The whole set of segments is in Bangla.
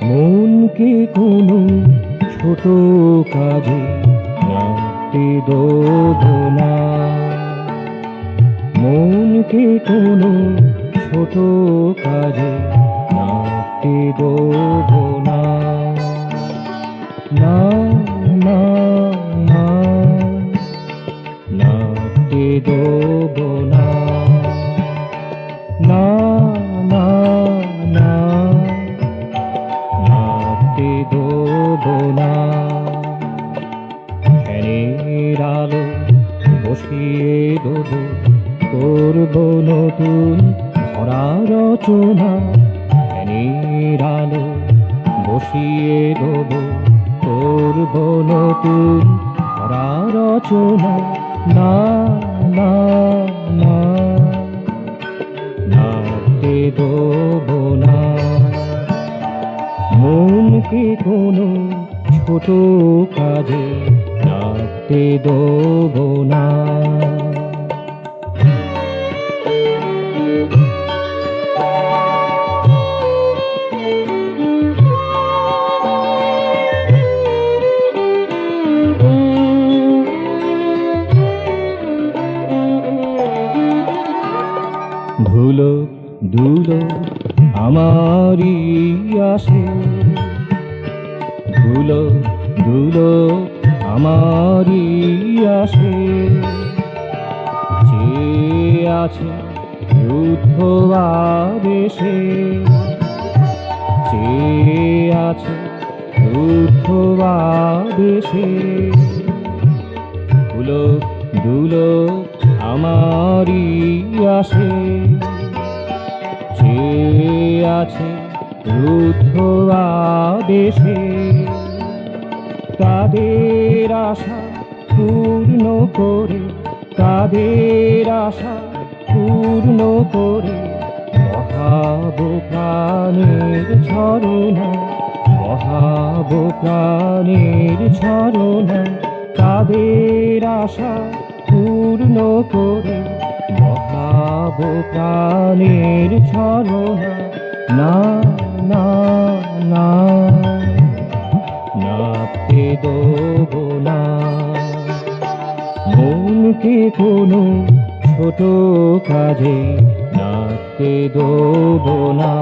মনকে কোনো ছোট কাজে নাড়তে দেবো না। মনকে কোনো ছোট কাজে নাড়তে দেবো না। না না না, নাড়তে দেবো না। না না না, নাড়তে দেবো না। ফ্যানের আলো বসিয়ে দেবো, করবো নতুন ভরা রচনা। ফ্যানের আলো বসিয়ে দেবো, করবো নতুন ভরা রচনা। না না না, নাড়তে দেবো না। মনকে কোনো ছোট কাজে নাড়তে দেবো না। ধুলো ধুলো আমারই আসে, ধুলো ধুলো আমারই আসে। চেয়ে আছে রুদ্ধ আবেশে, চেয়ে আছে রুদ্ধ আবেশে। ধুলো ধুলো আমারই আসে, চেয়ে আছে রুদ্ধ আবেশে। তাদের আশা পূর্ণ করে, তাদের আশা পূর্ণ করে বহাবো প্রাণের ঝরনা, বহাবো প্রাণের ঝরনা। তাদের আশা পূর্ণ করে বহাবো প্রাণের ঝরনা। না না না, নাড়তে দেবো না। মনকে কোনো ছোট কাজে নাড়তে দেবো না।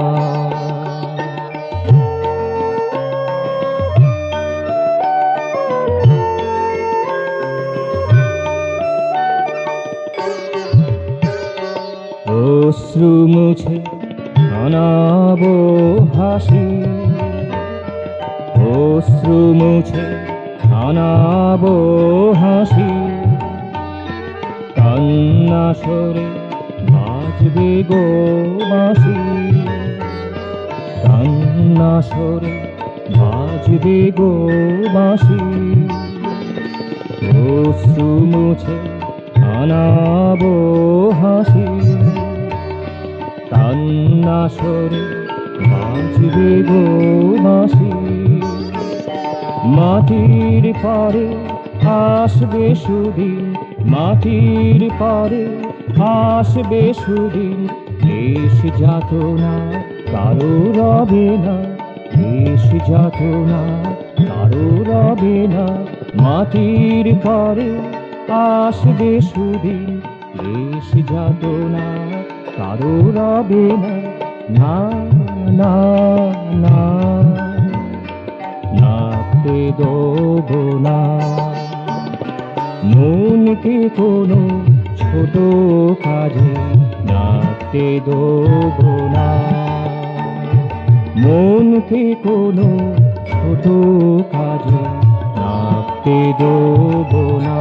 অশ্রু মুছে আনাবো হাসি, অশ্রু মুছে আনাবো হাসি। কান্না সরে বাজবে গো বাঁশি, কান্না সরে বাজবে গো বাঁশি। অশ্রু মুছে আনাবো হাসি, কান্না সরে বাজবে গো বাঁশি। মাটির পরে আসবে সুদিন, মাটির পরে আসবে সুদিন। দেশ যাতনা কারো রবে না, দেশ যাতনা কারো রবে না। মাটির পরে আসবে সুদিন, দেশ যাতনা কারো রবে না। না না না, নাড়তে দেবো না। মনকে কোনো ছোট কাজে নাড়তে দেবো না। মনকে কোনো ছোট কাজে নাড়তে দেবো না।